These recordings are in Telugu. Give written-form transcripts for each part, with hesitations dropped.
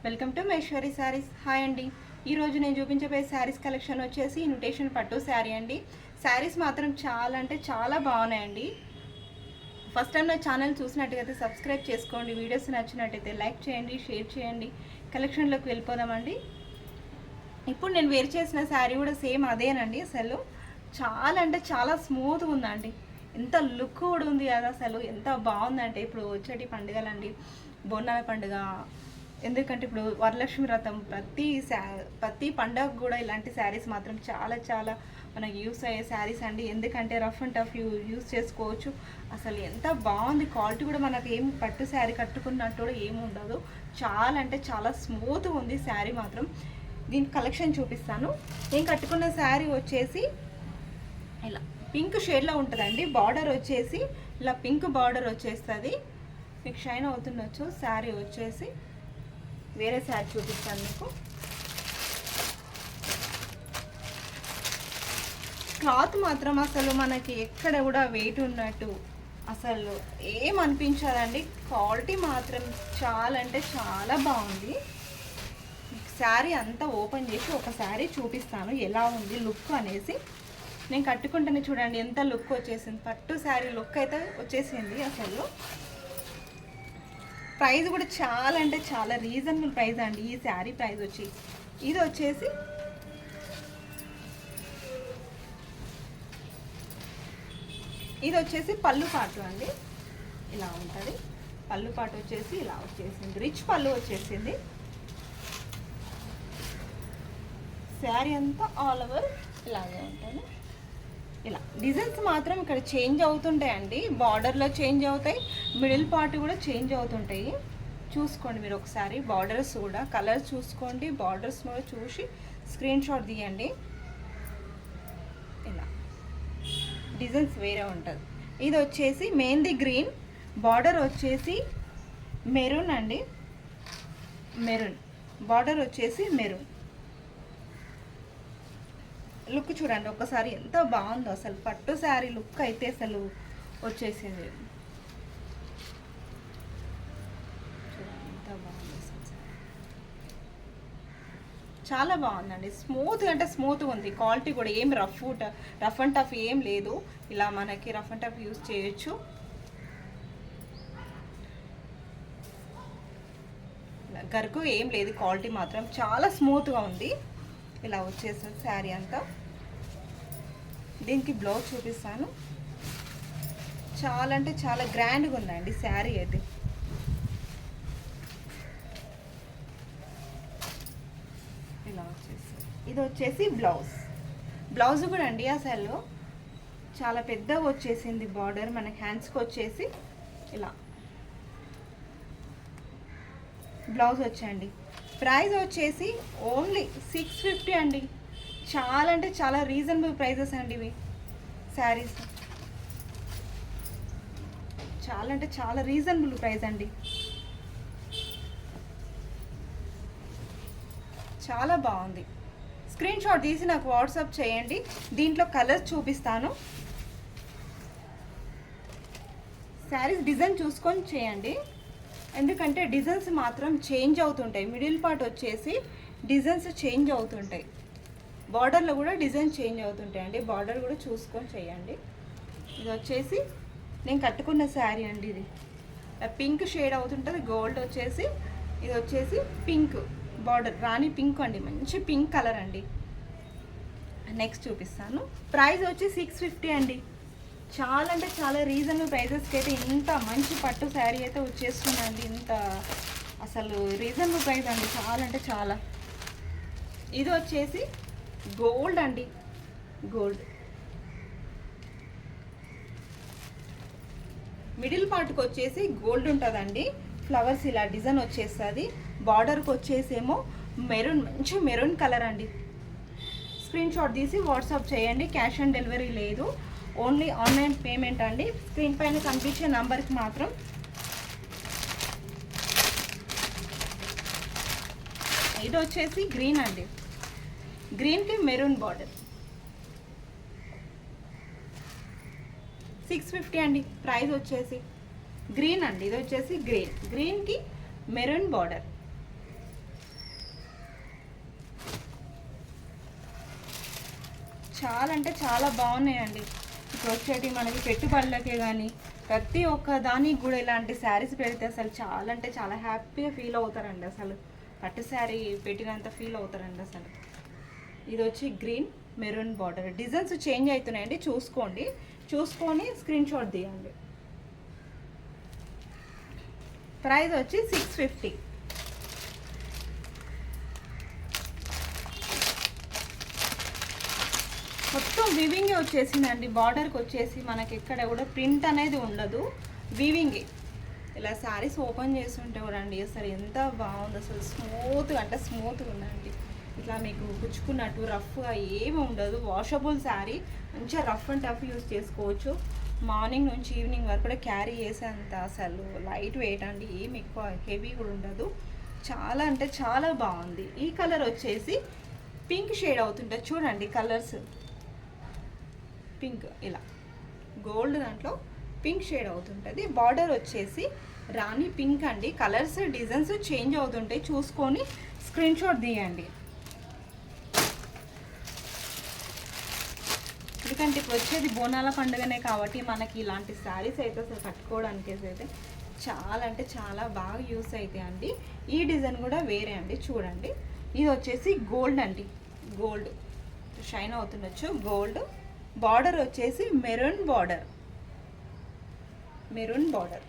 Welcome to Maheshwari saris. Hi అండి. ఈరోజు నేను చూపించబోయే శారీస్ కలెక్షన్ వచ్చేసి ఇన్విటేషన్ పట్టు శారీ అండి. శారీస్ మాత్రం చాలా అంటే చాలా బాగున్నాయండి. ఫస్ట్ టైం నా ఛానల్ చూసినట్టుగైతే సబ్స్క్రైబ్ చేసుకోండి. వీడియోస్ నచ్చినట్టయితే లైక్ చేయండి, షేర్ చేయండి. కలెక్షన్లోకి వెళ్ళిపోదామండి. ఇప్పుడు నేను వేర్ చేసిన శారీ కూడా సేమ్ అదేనండి. అసలు చాలా అంటే చాలా స్మూత్గా ఉందండి. ఎంత లుక్ కూడా ఉంది కదా, అసలు ఎంత బాగుందంటే ఇప్పుడు వచ్చేటి పండుగలండి, బోనాల పండుగ, ఎందుకంటే ఇప్పుడు వరలక్ష్మి వ్రతం, ప్రతి పండగ కూడా ఇలాంటి శారీస్ మాత్రం చాలా చాలా మనకి యూస్ అయ్యే శారీస్ అండి. ఎందుకంటే రఫ్ అండ్ టఫ్ యూస్ చేసుకోవచ్చు. అసలు ఎంత బాగుంది, క్వాలిటీ కూడా మనకి ఏం పట్టు శారీ కట్టుకున్నట్టు కూడా ఏమి ఉండదు. చాలా అంటే చాలా స్మూత్గా ఉంది శారీ మాత్రం. దీని కలెక్షన్ చూపిస్తాను. నేను కట్టుకున్న శారీ వచ్చేసి ఇలా పింక్ షేడ్లో ఉంటుందండి. బార్డర్ వచ్చేసి ఇలా పింక్ బార్డర్ వచ్చేస్తుంది. మీకు షైన్ అవుతుండొచ్చు. శారీ వచ్చేసి వేరే శారీ చూపిస్తాను మీకు. క్లాత్ మాత్రం అసలు మనకి ఎక్కడ కూడా వెయిట్ ఉన్నట్టు అసలు ఏం అనిపించదండి. క్వాలిటీ మాత్రం చాలా అంటే చాలా బాగుంది. శారీ అంతా ఓపెన్ చేసి ఒకసారి చూపిస్తాను ఎలా ఉంది లుక్ అనేసి. నేను కట్టుకుంటేనే చూడండి ఎంత లుక్ వచ్చేసింది. పట్టు శారీ లుక్ అయితే వచ్చేసింది. అసలు ప్రైస్ కూడా చాలా అంటే చాలా రీజనబుల్ ప్రైస్ అండి. ఈ శారీ ప్రైస్ వచ్చి ఇది వచ్చేసి పళ్ళు పాటు అండి. ఇలా ఉంటుంది. పళ్ళు పాటు వచ్చేసి ఇలా వచ్చేసింది. రిచ్ పళ్ళు వచ్చేసింది. శారీ అంతా ఆల్ ఓవర్ ఇలాగే ఉంటుంది. ఇలా డిజైన్స్ మాత్రం ఇక్కడ చేంజ్ అవుతుంటాయండి. బార్డర్లో చేంజ్ అవుతాయి, మిడిల్ పార్ట్ కూడా చేంజ్ అవుతుంటాయి. చూసుకోండి మీరు ఒకసారి. బార్డర్స్ కూడా కలర్స్ చూసుకోండి. బార్డర్స్ కూడా చూసి స్క్రీన్ షాట్ తీయండి. ఇలా డిజైన్స్ వేరే ఉంటుంది. ఇది వచ్చేసి మెహందీ గ్రీన్, బార్డర్ వచ్చేసి మెరూన్ అండి. మెరూన్ బార్డర్ వచ్చేసి మెరూన్. లుక్ చూడండి ఒకసారి ఎంత బాగుందో. అసలు పట్టు శారీ లుక్ అయితే అసలు వచ్చేసింది. చూడండి ఎంత బాగుంది. చాలా బాగుందండి. స్మూత్ అంటే స్మూత్గా ఉంది. క్వాలిటీ కూడా ఏం రఫ్ అండ్ టఫ్ ఏం లేదు. ఇలా మనకి రఫ్ అండ్ టఫ్ యూజ్ చేయొచ్చు. గరుకు ఏం లేదు. క్వాలిటీ మాత్రం చాలా స్మూత్గా ఉంది. ఇలా వచ్చేసింది శారీ అంతా. దీనికి బ్లౌజ్ చూపిస్తాను. చాలా అంటే చాలా గ్రాండ్గా ఉందండి శారీ అయితే. ఇలా వచ్చేసి ఇది వచ్చేసి బ్లౌజ్ కూడా అండి అసలు చాలా పెద్దగా వచ్చేసింది. బార్డర్ మనకి హ్యాండ్స్కి వచ్చేసి ఇలా బ్లౌజ్ వచ్చండి. ప్రైస్ వచ్చేసి ఓన్లీ 650 అండి. చాలా అంటే చాలా రీజనబుల్ ప్రైజెస్ అండి ఇవి. శారీస్ చాలా అంటే చాలా రీజనబుల్ ప్రైస్ అండి. చాలా బాగుంది. స్క్రీన్ షాట్ తీసి నాకు వాట్సాప్ చేయండి. దీంట్లో కలర్స్ చూపిస్తాను. శారీస్ డిజైన్ చూసుకొని చేయండి. ఎందుకంటే డిజైన్స్ మాత్రం చేంజ్ అవుతుంటాయి. మిడిల్ పార్ట్ వచ్చేసి డిజైన్స్ చేంజ్ అవుతుంటాయి. బార్డర్లో కూడా డిజైన్ చేంజ్ అవుతుంటాయి అండి. బార్డర్ కూడా చూసుకొని చేయండి. ఇది వచ్చేసి నేను కట్టుకున్న శారీ అండి. ఇది పింక్ షేడ్ అవుతుంటుంది. గోల్డ్ వచ్చేసి ఇది వచ్చేసి పింక్ బార్డర్, రాణి పింక్ అండి. మంచి పింక్ కలర్ అండి. నెక్స్ట్ చూపిస్తాను. ప్రైస్ వచ్చి 650 అండి. చాలా అంటే చాలా రీజనబుల్ ప్రైజెస్కి అయితే ఇంత మంచి పట్టు శారీ అయితే వచ్చేస్తుందండి. ఇంత అసలు రీజనబుల్ ప్రైస్ అండి. చాలా అంటే చాలా. ఇది వచ్చేసి గోల్డ్ అండి. గోల్డ్ మిడిల్ పార్ట్కి వచ్చేసి గోల్డ్ ఉంటుందండి. ఫ్లవర్స్ ఇలా డిజైన్ వచ్చేస్తుంది. బార్డర్కి వచ్చేసేమో మెరూన్, మంచి మెరూన్ కలర్ అండి. స్క్రీన్ షాట్ తీసి వాట్సాప్ చేయండి. క్యాష్ ఆన్ డెలివరీ లేదు, ఓన్లీ ఆన్లైన్ పేమెంట్ అండి. స్క్రీన్ పైన కనిపించే నంబర్కి మాత్రం. ఇది వచ్చేసి గ్రీన్ అండి. గ్రీన్కి మెరూన్ బార్డర్. 650 అండి ప్రైస్ వచ్చేసి. గ్రీన్ అండి. ఇది వచ్చేసి గ్రీన్కి మెరూన్ బార్డర్. చాలా అంటే చాలా బాగున్నాయండి. ఇప్పుడు వచ్చేటి మనకి పెట్టుబడులకే కానీ ప్రతి ఒక్క దానికి కూడా ఇలాంటి శారీస్ పెడితే అసలు చాలా అంటే చాలా హ్యాపీగా ఫీల్ అవుతారండి. అసలు పట్టు శారీ పెట్టినంత ఫీల్ అవుతారండి అసలు. ఇది వచ్చి green maroon border. Designs change అవుతున్నాయండి, చూసుకోండి. చూసుకొని స్క్రీన్ షాట్ తీయండి. ప్రైస్ వచ్చి 650. మొత్తం వీవింగే వచ్చేసిందండి. బార్డర్కి వచ్చేసి మనకి ఎక్కడ కూడా ప్రింట్ అనేది ఉండదు, వీవింగే. ఇలా శారీస్ ఓపెన్ చేస్తుంటే చూడండి అసలు ఎంత బాగుంది. అసలు స్మూత్గా అంటే స్మూత్గా ఉందండి. ఇట్లా మీకు పుచ్చుకున్నట్టు రఫ్గా ఏమి ఉండదు. వాషబుల్ శారీ, మంచిగా రఫ్ అండ్ టఫ్ యూస్ చేసుకోవచ్చు. మార్నింగ్ నుంచి ఈవినింగ్ వరకు కూడా క్యారీ చేసేంత అసలు లైట్ వెయిట్ అండి. ఏమి ఎక్కువ హెవీ కూడా ఉండదు. చాలా అంటే చాలా బాగుంది. ఈ కలర్ వచ్చేసి పింక్ షేడ్ అవుతుంటుంది చూడండి. కలర్స్ పింక్, ఇలా గోల్డ్ దాంట్లో పింక్ షేడ్ అవుతుంటుంది. బార్డర్ వచ్చేసి రాణి పింక్ అండి. కలర్స్ డిజైన్స్ చేంజ్ అవుతుంటాయి, చూసుకొని స్క్రీన్ షాట్ తీయండి. ఎందుకంటే ఇప్పుడు వచ్చేది బోనాల పండుగనే కాబట్టి మనకి ఇలాంటి శారీస్ అయితే అసలు కట్టుకోవడానికి అయితే చాలా అంటే చాలా బాగా యూస్ అవుతాయి అండి. ఈ డిజైన్ కూడా వేరే అండి, చూడండి. ఇది వచ్చేసి గోల్డ్ అండి, గోల్డ్ షైన్ అవుతుండొచ్చు. గోల్డ్ బార్డర్ వచ్చేసి maroon border, maroon border.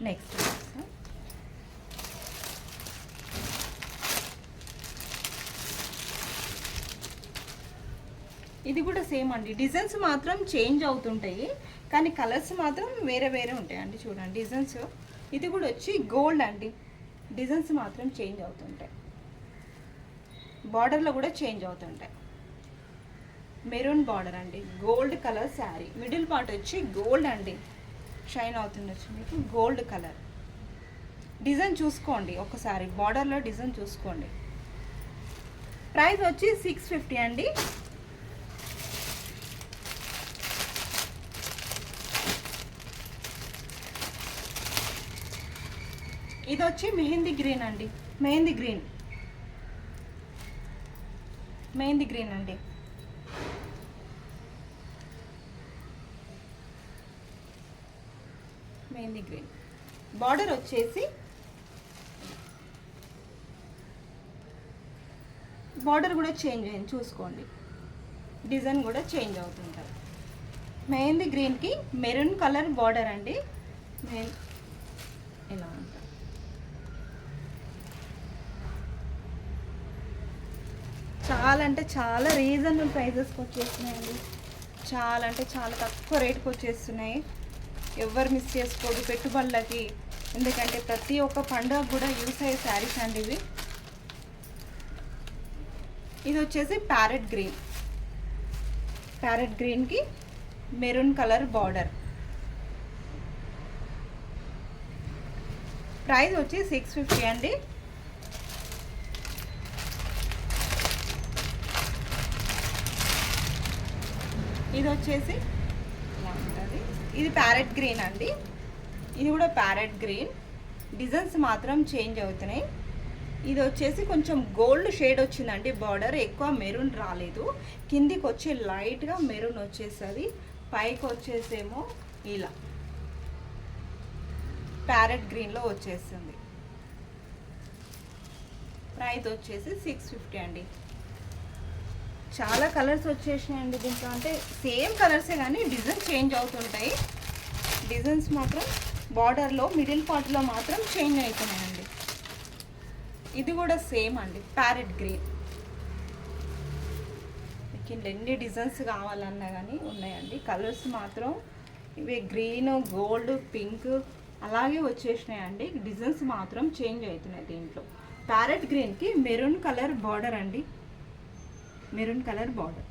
Next ఇది కూడా సేమ్ అండి. డిజైన్స్ మాత్రం చేంజ్ అవుతుంటాయి కానీ కలర్స్ మాత్రం వేరే వేరే ఉంటాయి అండి. చూడండి డిజైన్స్. ఇది కూడా వచ్చి గోల్డ్ అండి. డిజైన్స్ మాత్రం చేంజ్ అవుతుంటాయి, బార్డర్లో కూడా చేంజ్ అవుతుంటాయి. మెరూన్ బార్డర్ అండి, gold colour sari. Middle part వచ్చి గోల్డ్ అండి, షైన్ అవుతుండొచ్చు మీకు. గోల్డ్ కలర్ డిజైన్ చూసుకోండి ఒకసారి, బార్డర్లో డిజైన్ చూసుకోండి. ప్రైస్ వచ్చి 650 అండి. ఇది వచ్చి మెహందీ గ్రీన్ అండి, మెహందీ గ్రీన్, మెహందీ గ్రీన్ అండి. మెహందీ గ్రీన్ బార్డర్ వచ్చేసి బార్డర్ కూడా చేంజ్ అయింది, చూసుకోండి. డిజైన్ కూడా చేంజ్ అవుతుంటుంది. మెహందీ గ్రీన్కి మెరూన్ కలర్ బార్డర్ అండి. ఇలా ఉంటుంది. చాలా అంటే చాలా రీజనబుల్ ప్రైజెస్కి వచ్చేస్తున్నాయండి. చాలా అంటే చాలా తక్కువ రేట్కి వచ్చేస్తున్నాయి. ఎవరు మిస్ చేసుకోదు పెట్టుబడులకి, ఎందుకంటే ప్రతి ఒక్క పండుగ కూడా యూస్ అయ్యే శారీస్ అండి ఇవి. ఇది వచ్చేసి ప్యారెట్ గ్రీన్, ప్యారెట్ గ్రీన్కి మెరూన్ కలర్ బార్డర్. ప్రైస్ వచ్చి 650 అండి. ఇది వచ్చేసి ఇలా ఉంటుంది. ఇది ప్యారెట్ గ్రీన్ అండి. ఇది కూడా ప్యారెట్ గ్రీన్. డిజైన్స్ మాత్రం చేంజ్ అవుతున్నాయి. ఇది వచ్చేసి కొంచెం గోల్డ్ షేడ్ వచ్చిందండి బార్డర్, ఎక్కువ మెరూన్ రాలేదు. కిందికి వచ్చి లైట్గా మెరూన్ వచ్చేస్తుంది, పైకి వచ్చేసేమో ఇలా ప్యారెట్ గ్రీన్లో వచ్చేస్తుంది. ప్రైస్ వచ్చేసి 650 అండి. చాలా కలర్స్ వచ్చేసినాయండి దీంట్లో. అంటే సేమ్ కలర్సే కానీ డిజైన్ చేంజ్ అవుతుంటాయి. డిజైన్స్ మాత్రం బార్డర్లో మిడిల్ పార్ట్లో మాత్రం చేంజ్ అవుతున్నాయండి. ఇది కూడా సేమ్ అండి, ప్యారెట్ గ్రీన్. మీకు ఎన్ని డిజైన్స్ కావాలన్నా కానీ ఉన్నాయండి. కలర్స్ మాత్రం ఇవి గ్రీన్, గోల్డ్, పింక్ అలాగే వచ్చేసినాయండి. డిజైన్స్ మాత్రం చేంజ్ అవుతున్నాయి దీంట్లో. ప్యారెట్ గ్రీన్కి మెరూన్ కలర్ బార్డర్ అండి, మెరూన్ కలర్ బార్డర్.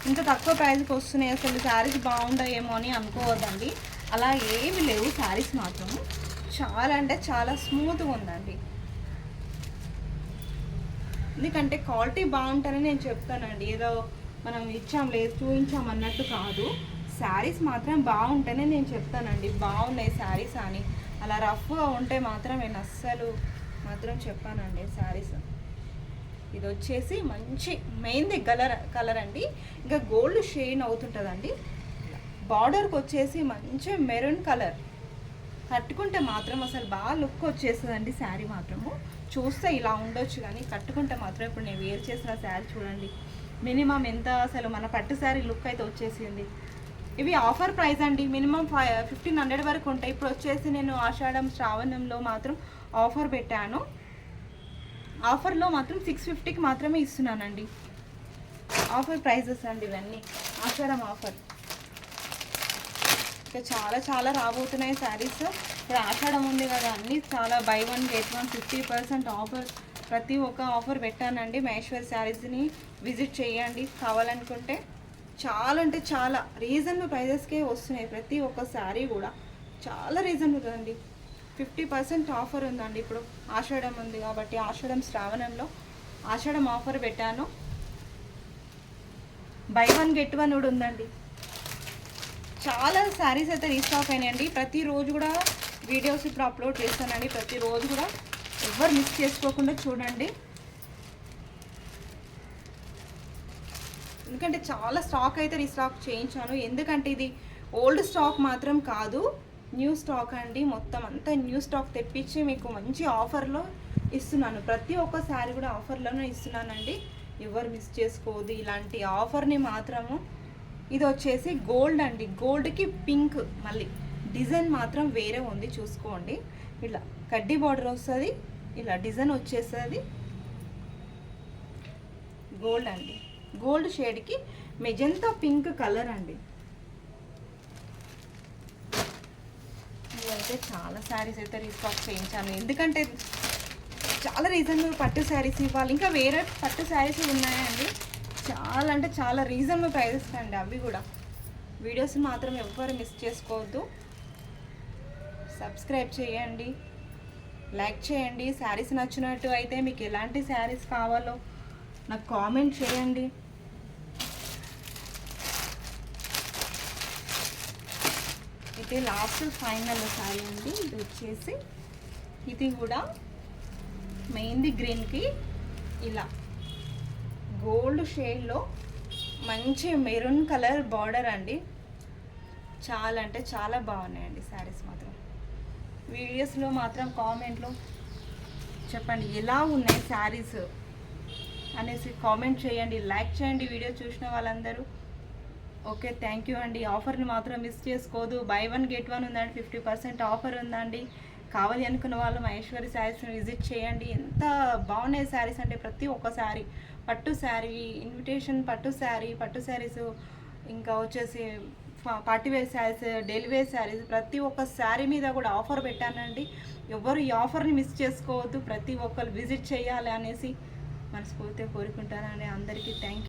ఇంత తక్కువ ప్రైస్కి వస్తున్నాయి. అసలు శారీస్ బాగుంటాయేమో అని అనుకోవద్దండి, అలా ఏమి లేవు. శారీస్ మాత్రం చాలా అంటే చాలా స్మూత్గా ఉందండి. ఎందుకంటే క్వాలిటీ బాగుంటుందని నేను చెప్తానండి. ఏదో మనం ఇచ్చాం లేదు చూపించాం అన్నట్టు కాదు. శారీస్ మాత్రం బాగుంటేనే నేను చెప్తానండి బాగున్నాయి శారీస్ అని. అలా రఫ్గా ఉంటే మాత్రం నేను అస్సలు మాత్రం చెప్పానండి శారీస్. ఇది వచ్చేసి మంచి మెయిన్ది కలర్ అండి, ఇంకా గోల్డ్ షైన్ అవుతుంటుందండి. బార్డర్కి వచ్చేసి మంచి మెరూన్ కలర్, కట్టుకుంటే మాత్రం అసలు బాగా లుక్ వచ్చేస్తుందండి శారీ మాత్రము. చూస్తే ఇలా ఉండొచ్చు కానీ కట్టుకుంటే మాత్రం ఇప్పుడు నేను వేర్ చేసిన శారీ చూడండి మినిమం ఎంత అసలు మన పట్టు శారీ లుక్ అయితే వచ్చేసింది. ఇవి ఆఫర్ ప్రైస్ అండి, మినిమం 1500 వరకు ఉంటాయి. ఇప్పుడు వచ్చేసి నేను ఆషాఢం శ్రావణంలో మాత్రం ఆఫర్ పెట్టాను. ఆఫర్లో మాత్రం 650కి మాత్రమే ఇస్తున్నానండి. ఆఫర్ ప్రైజెస్ అండి ఇవన్నీ, ఆషాఢం ఆఫర్. ఇంకా చాలా చాలా రాబోతున్నాయి శారీస్. ఇప్పుడు ఆషాఢం ఉంది కదా, అన్నీ చాలా బై 1 get 1 50% ఆఫర్. ప్రతి ఒక్క ఆఫర్ పెట్టానండి. మహేశ్వరి శారీస్ని విజిట్ చేయండి కావాలనుకుంటే. చాలా అంటే చాలా రీజనబుల్ ప్రైజెస్కే వస్తున్నాయి. ప్రతి ఒక్క శారీ కూడా చాలా రీజనబుల్ అండి. 50% ఆఫర్ ఉందండి. ఇప్పుడు ఆషాఢం ఉంది కాబట్టి ఆషాఢం శ్రావణంలో ఆషాఢం ఆఫర్ పెట్టాను. బై 1 get 1 కూడా ఉందండి. చాలా శారీస్ అయితే రీస్టాక్ అయినాయండి. ప్రతిరోజు కూడా వీడియోస్ ఇప్పుడు అప్లోడ్ చేస్తానండి. ప్రతిరోజు కూడా ఎవరు మిస్ చేసుకోకుండా చూడండి, ఎందుకంటే చాలా స్టాక్ అయితే రీస్టాక్ చేయించాను. ఎందుకంటే ఇది ఓల్డ్ స్టాక్ మాత్రం కాదు, న్యూ స్టాక్ అండి. మొత్తం అంతా న్యూ స్టాక్ తెప్పించి మీకు మంచి ఆఫర్లో ఇస్తున్నాను. ప్రతి ఒక్క శారీ కూడా ఆఫర్లోనే ఇస్తున్నానండి. ఎవరు మిస్ చేసుకోవద్దు ఇలాంటి ఆఫర్ని మాత్రము. ఇది వచ్చేసి గోల్డ్ అండి, గోల్డ్కి పింక్, మళ్ళీ డిజైన్ మాత్రం వేరే ఉంది చూసుకోండి. ఇలా కడ్డీ బార్డర్ వస్తుంది, ఇలా డిజైన్ వచ్చేస్తుంది. గోల్డ్ అండి, గోల్డ్ షేడ్కి మెజంతా పింక్ కలర్ అండి. ఇవైతే చాలా శారీస్ అయితే రీస్టాక్ చేయించాను, ఎందుకంటే చాలా రీజనబుల్ పట్టు శారీస్ ఇవ్వాలి. ఇంకా వేరే పట్టు శారీస్ ఉన్నాయండి, చాలా అంటే చాలా రీజనబుల్ ప్రైజెస్ అండి. అవి కూడా వీడియోస్ మాత్రం ఎవ్వరు మిస్ చేసుకోవద్దు. సబ్స్క్రైబ్ చేయండి, లైక్ చేయండి. శారీస్ నచ్చినట్టు అయితే మీకు ఎలాంటి శారీస్ కావాలో నాకు కామెంట్ చేయండి. ఇది లాస్ట్ ఫైనల్ శారీ అండి. ఇది వచ్చేసి ఇది కూడా మెయిన్ది గ్రీన్కి ఇలా గోల్డ్ షేడ్లో మంచి మెరూన్ కలర్ బార్డర్ అండి. చాలా అంటే చాలా బాగున్నాయండి శారీస్ మాత్రం. వీడియోస్లో మాత్రం కామెంట్లో చెప్పండి ఎలా ఉన్నాయి శారీస్ అనేసి కామెంట్ చేయండి, లైక్ చేయండి వీడియో చూసిన వాళ్ళందరూ. ఓకే, థ్యాంక్ యూ అండి. ఆఫర్ని మాత్రం మిస్ చేసుకోదు. బై 1 get 1 ఉందండి, 50% ఆఫర్ ఉందండి. కావాలి అనుకున్న వాళ్ళు మహేశ్వరి శారీస్ని విజిట్ చేయండి. ఎంత బాగున్నాయి శారీస్ అంటే ప్రతి ఒక్క శారీ, పట్టు శారీ, ఇన్విటేషన్ పట్టు శారీ, పట్టు శారీస్, ఇంకా వచ్చేసి party wear saris, daily wear saris, ప్రతి ఒక్క శారీ మీద కూడా ఆఫర్ పెట్టానండి. ఎవరు ఈ ఆఫర్ని మిస్ చేసుకోవద్దు, ప్రతి ఒక్కరు విజిట్ చేయాలి అనేసి మనస్ఫూర్తిగా కోరుకుంటానండి. అందరికీ థ్యాంక్ యూ.